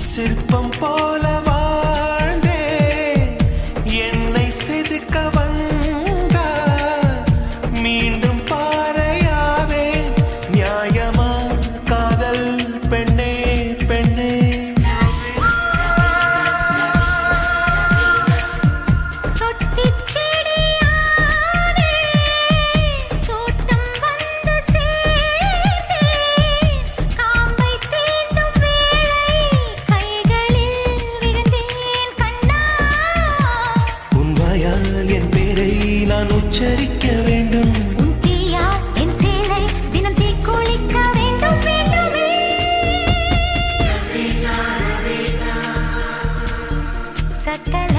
சிற்பம் போல வாழ்ந்தே என்னை செதுக்க வந்தா மீண்டும் பாறையாவே நியாயமா காதல் பெண்ணே பெண்ணே என் பேரை நான் உச்சரிக்க வேண்டும் உன் தீயால் என் சேலை தினம் தீக்குளிக்க வேண்டும் வேண்டுமே சக்கல